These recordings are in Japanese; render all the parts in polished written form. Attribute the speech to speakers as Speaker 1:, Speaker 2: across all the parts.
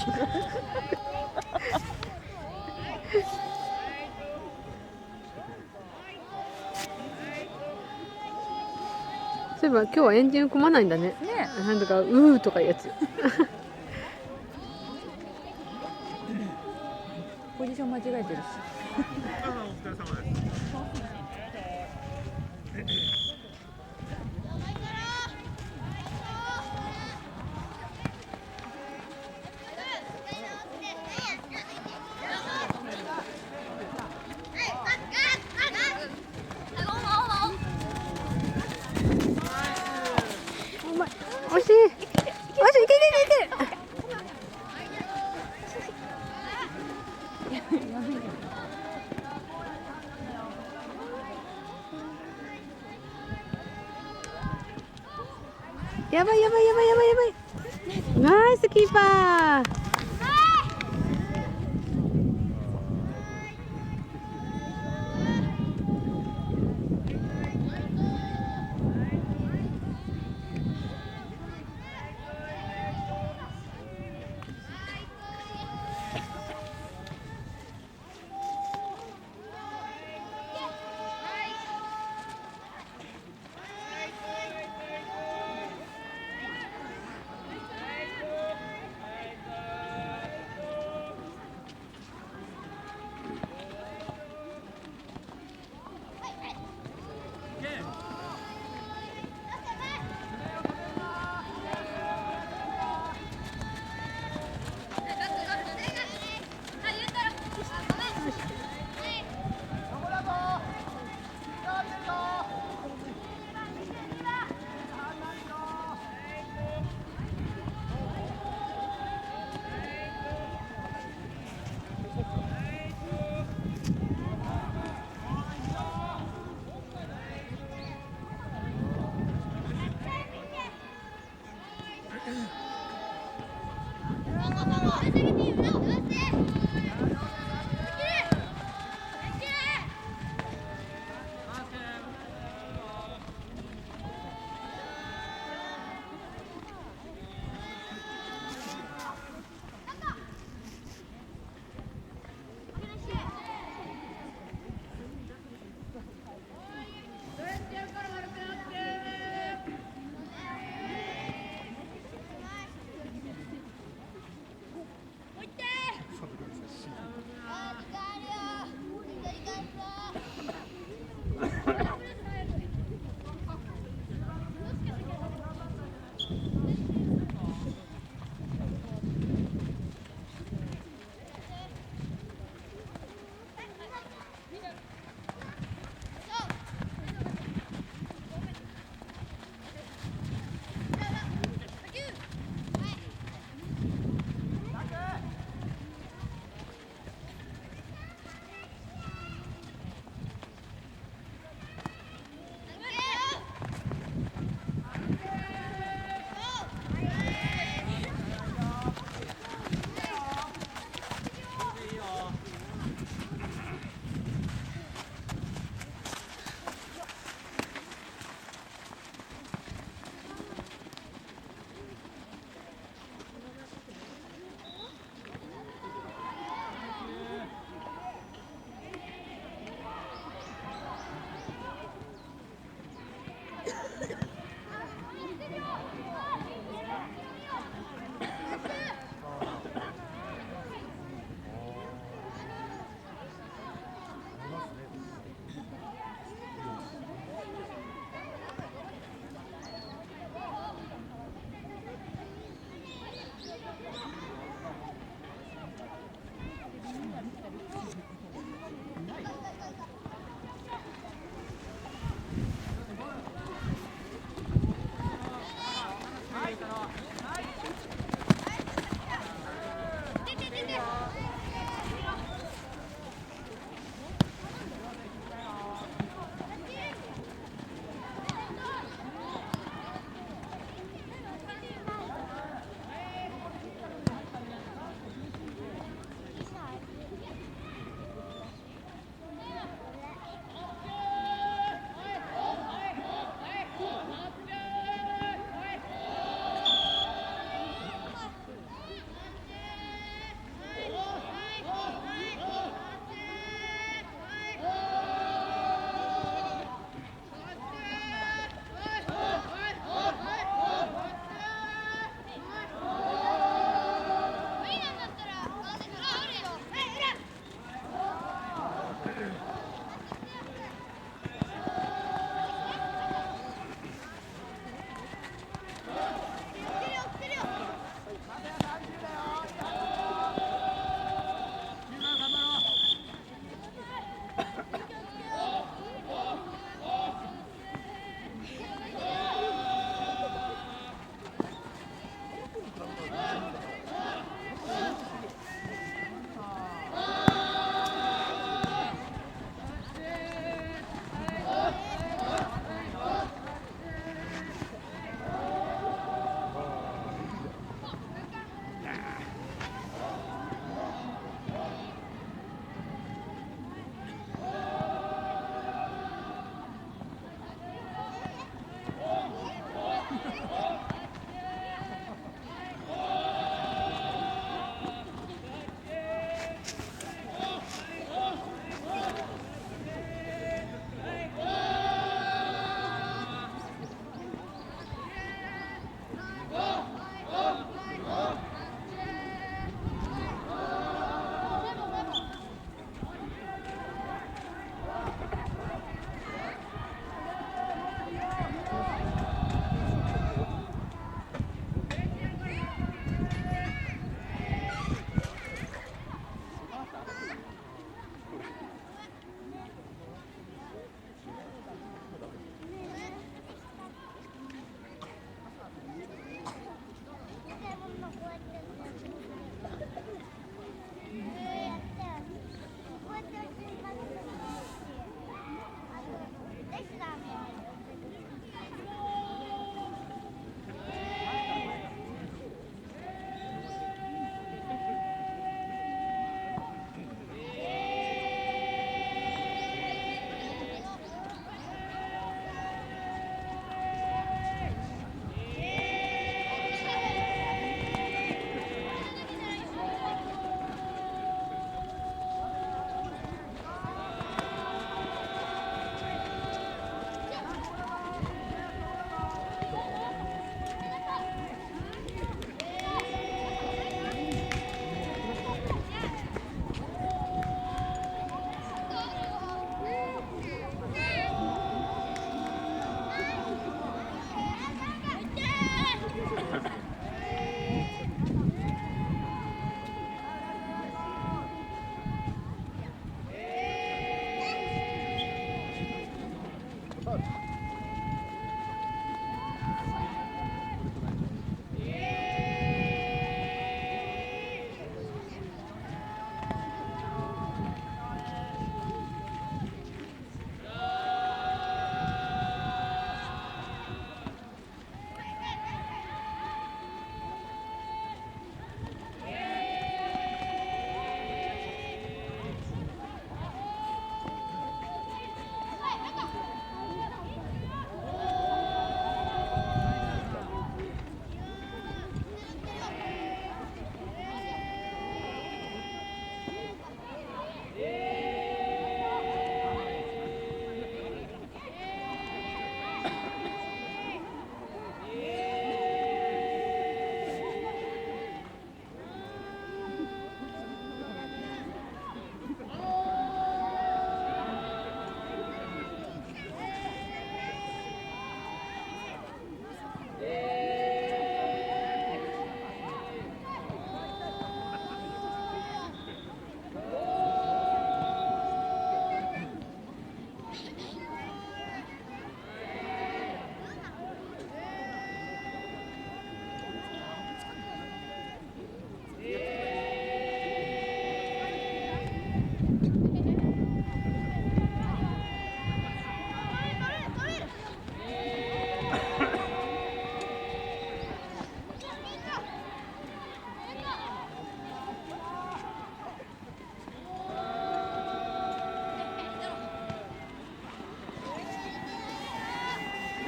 Speaker 1: そういえば今日はエンジン組まないんだね。
Speaker 2: ね。
Speaker 1: なんとかうーとかいうやつ。
Speaker 2: ポジション間違えてるし。
Speaker 3: お疲れ様です。
Speaker 1: うまい。惜しい。惜しい。いけいけいけいけ。やばいやばいやばいやばいやばい。ナイスキーパー。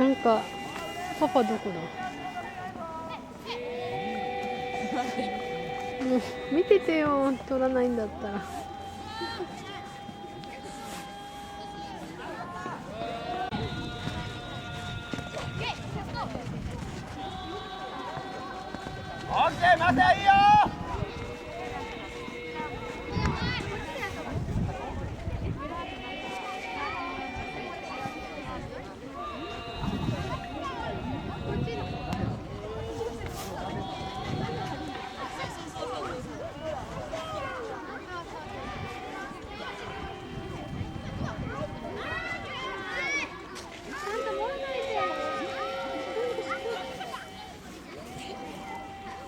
Speaker 1: なんかパパどこだ。もう見ててよ、取らないんだったら。
Speaker 3: オッケー、待て、いいよ。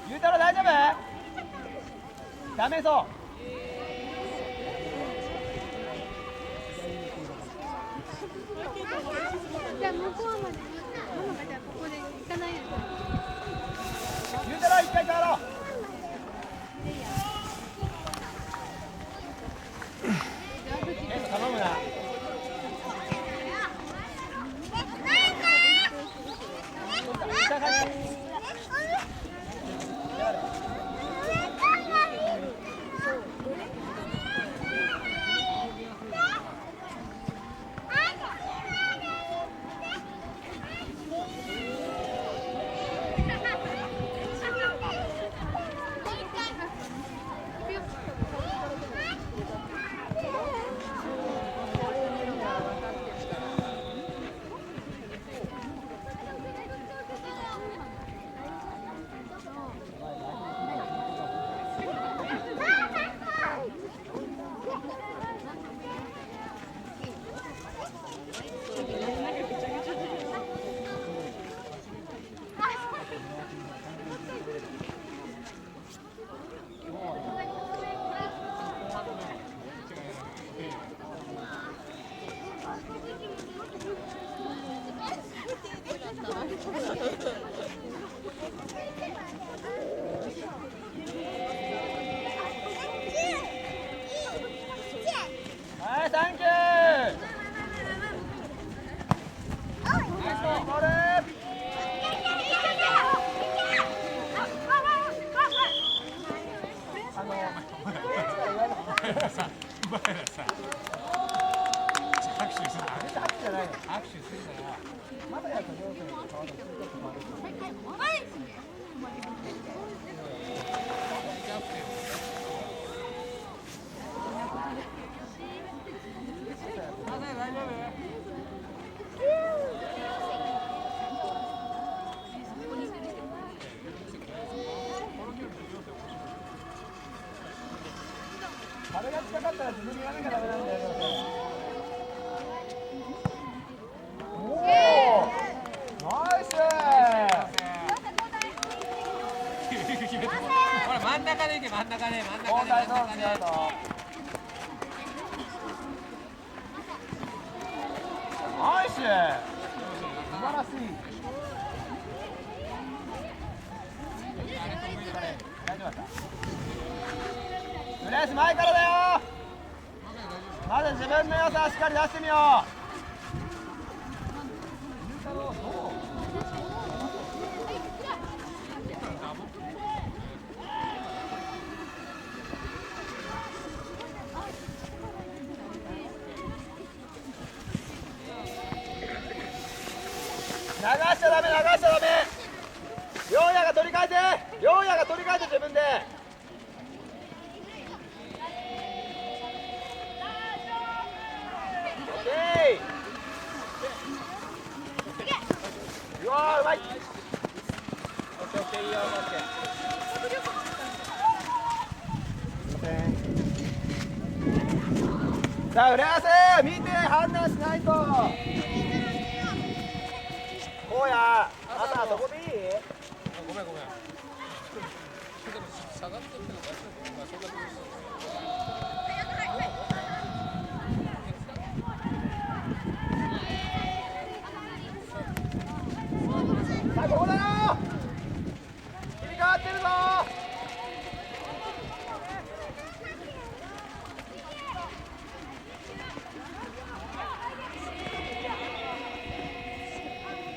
Speaker 3: ゆうたろう大丈夫？ダメそう。
Speaker 4: じゃあ向こうまでママがじゃあここで行かないよ。
Speaker 3: ゆうたろう一回触ろう。頼むな。はい、サンキュー。ナイスボール。握手するな。握手じゃないの。握手するな。まだやったら両手に顔のすることもある。壁が近かったら自分でやらなきゃダメなんだよ。おお、ナイス。
Speaker 5: ほら真ん中で行け、真ん中で、真ん中で、真ん中で。
Speaker 3: ナイス。素晴らしい。大丈夫だった。とりあえず前からだよ。まず自分の良さをしっかり出してみよう。流しちゃダメ、流しちゃダメ。両親が取り替えて、両親が取り替えて自分で。オッケー。うわー、うまい。オッケー、オッケー、いいよ、オッケー。さあ、浦安、見て判断しないと。こうや、朝そこでいい？
Speaker 5: ごめんごめん。下がってってのか、そんなこと
Speaker 3: さあ、ここだよ。切り替わってるぞ。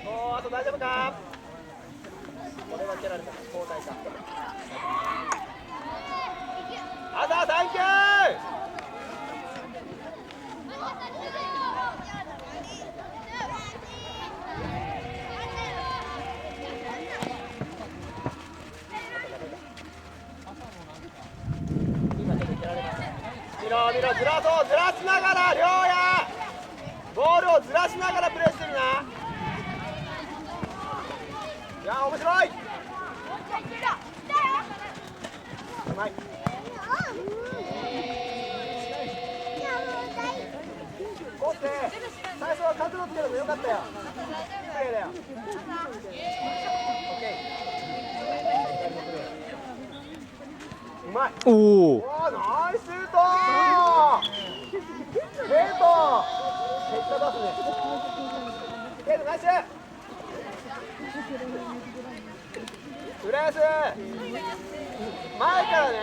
Speaker 3: そうずらしながら、りょうやボールをずらしながらプレーしてみな。いや、面白い。うまい。コースで最初は角度つけるのよかったよ。いいプレーだよ。オッケー。うまい。
Speaker 1: おお。
Speaker 3: おー、ナイスシュートー。ヘイト結果出すね。ヘイトナイス。浦安前からね、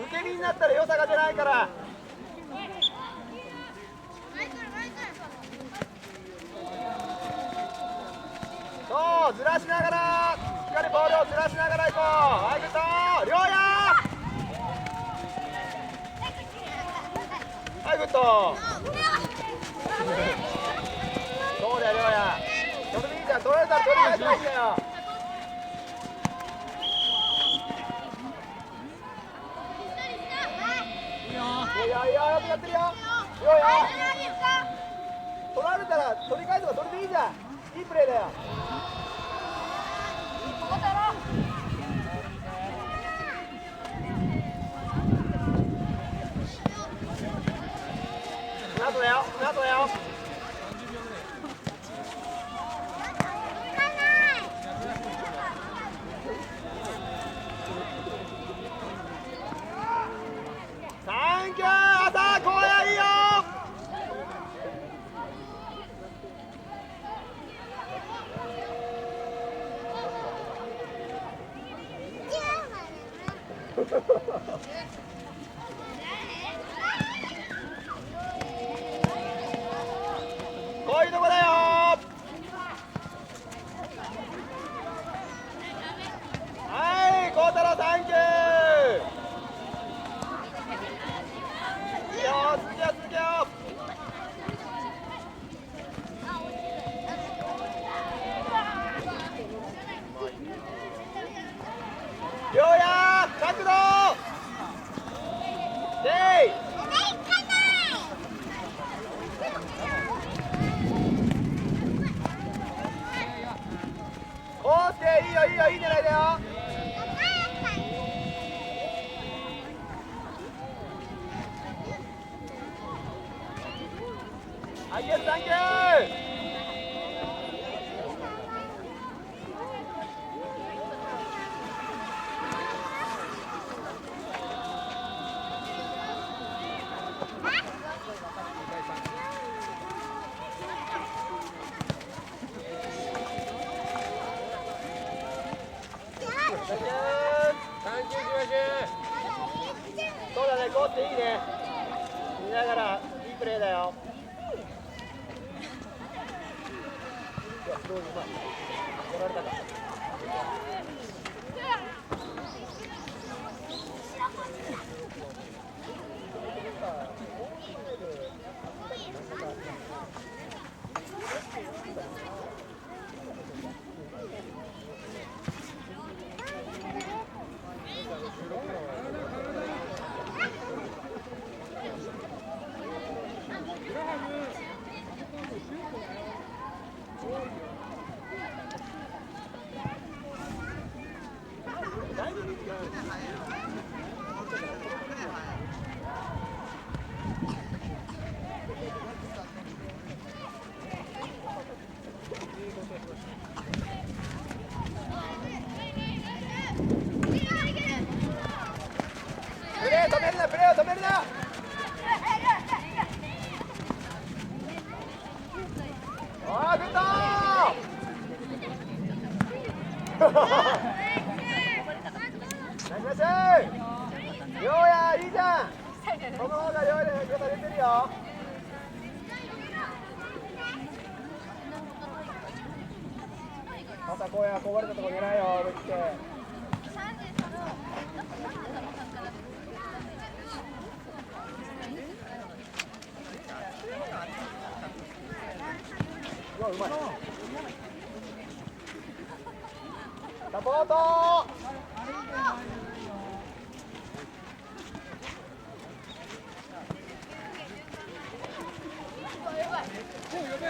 Speaker 3: 受け身になったら良さが出ないから。そう、ずらしながら、しっかりボールをずらしながらいこう。はい、グッド、りょうや。はい、グッド。そうだよ、りょうや。それでいいじゃん、取られたら取り返せばいいんだよ。いや、よくやってるよ。りょうや。取られたら取り返せばそれでいいじゃん。いいプレーだよ。スナートだよ、スナートだよ。サンキュー、朝荒野いいよ。こういうとこだよ。はい、孝太郎サンキュー。いいよ、続けよ続けよ。りょうや角度でい。オーケー、いいよいいよ、いい狙いだよ。はい、イエス、サンキュー。そうだね、コースいいね。見ながらいいプレーだよ。いや、すごいうまい。やられたか。プレー止めるな、プレーを止めるな。あー、グッドー。ナイスナイス。りょうやいいじゃん。この方がりょうやの良さ出てるよ。またこうやこぼれたとこ狙えよ、思い切って。うわ、うまい。サポート。こ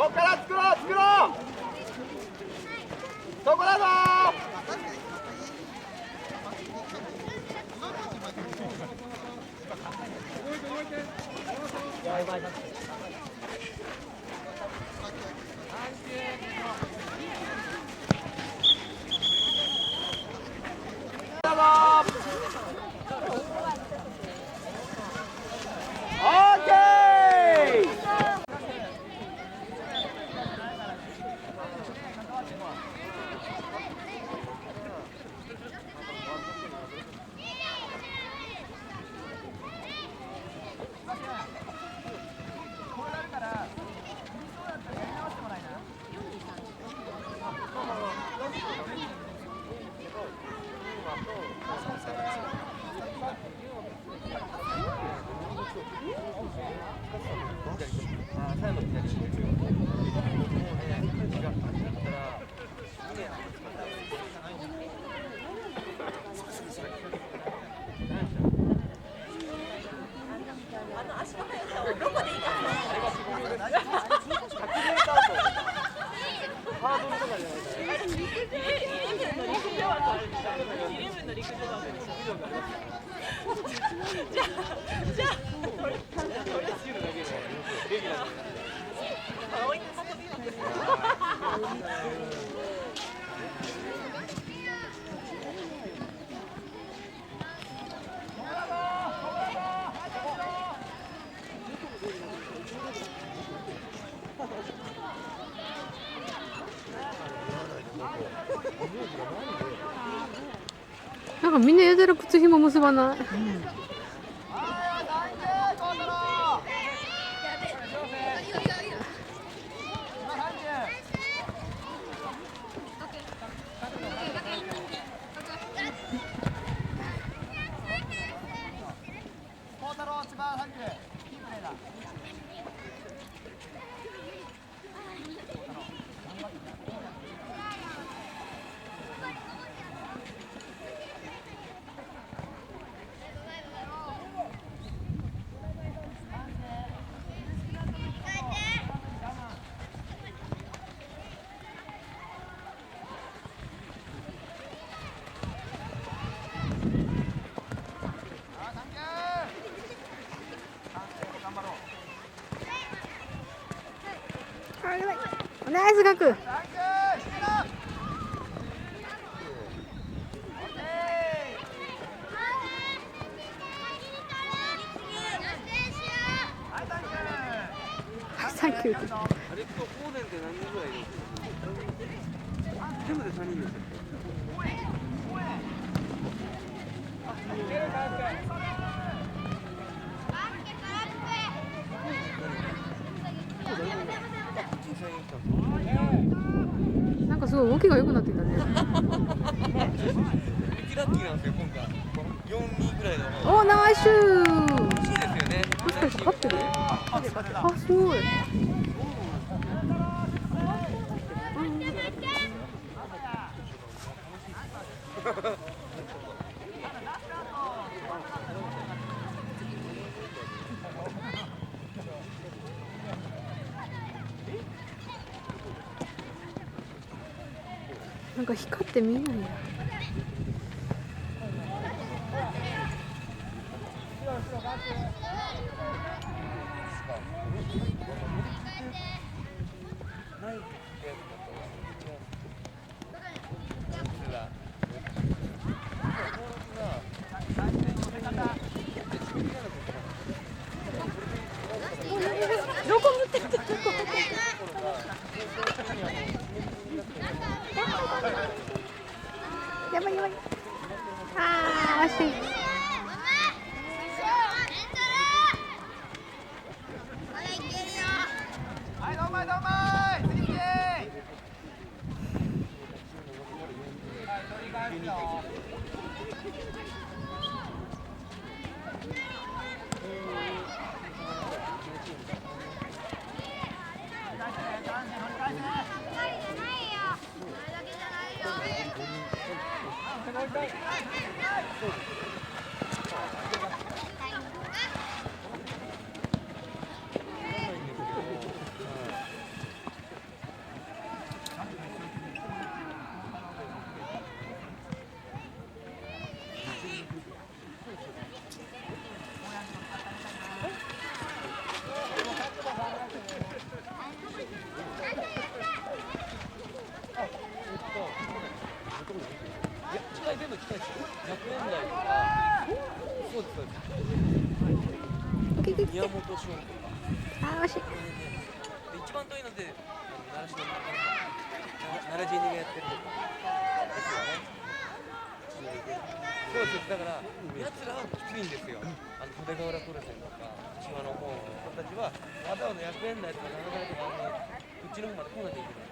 Speaker 3: こから作ろう作ろう、そこだぞ
Speaker 1: なんかみんなやたら靴ひも結ばない。ナイスガク。サンキュー。
Speaker 6: あれとオーデンって何人ぐらいいる？全部で3人ですよ。
Speaker 1: なんかすごい動きが良くなってきたね。
Speaker 6: ラッキーなんですよ今回。4人ぐらいの。
Speaker 1: おー、ナイスシュー。
Speaker 6: 欲しいですよね。
Speaker 1: もしかして勝ってる？あ、すごい。なんか光って見えないや。どこ持ってきてる？やばいやばい。あー、惜しい。
Speaker 3: はい、どんまいどんまい、次来て
Speaker 1: けいけいけ。
Speaker 6: 宮本翔子。
Speaker 1: あー、惜しい。
Speaker 6: で一番遠いので奈良市の奈良人がやってるとかですよね。そうです。だから奴らはきついんですよ。袖ヶ浦トルセンとか島の方の人たちはわざわざ100円台とか7回とかうちの方まで来なきゃいけない。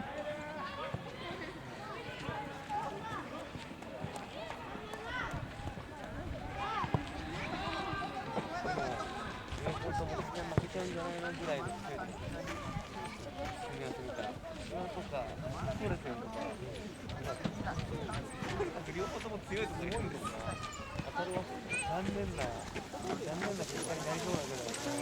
Speaker 6: 本当も負けちゃうんじゃないのぐらいの強いですね。組み合わせ見たら島とかトルセンとか両方とも強いと思うんですが当たるわけ残念な結果になりそうなぐらいですね。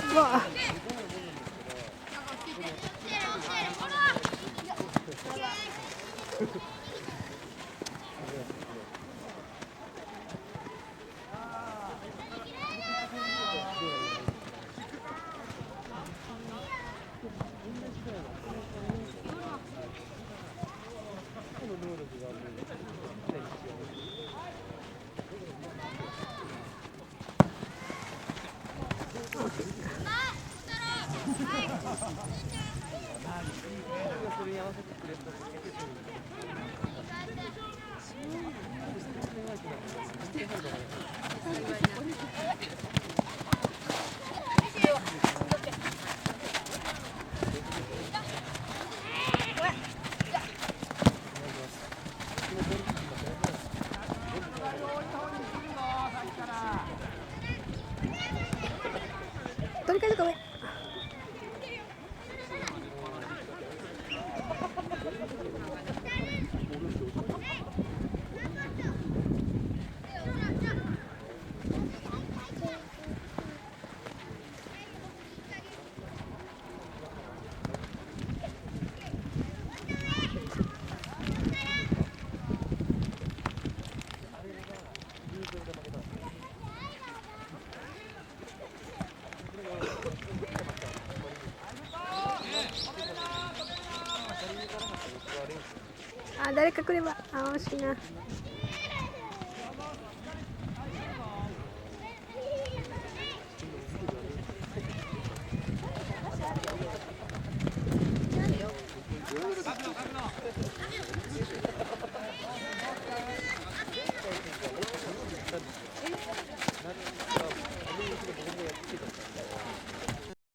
Speaker 1: うわ。取り替えるか上。あ、誰か来れば。あ、惜しいな。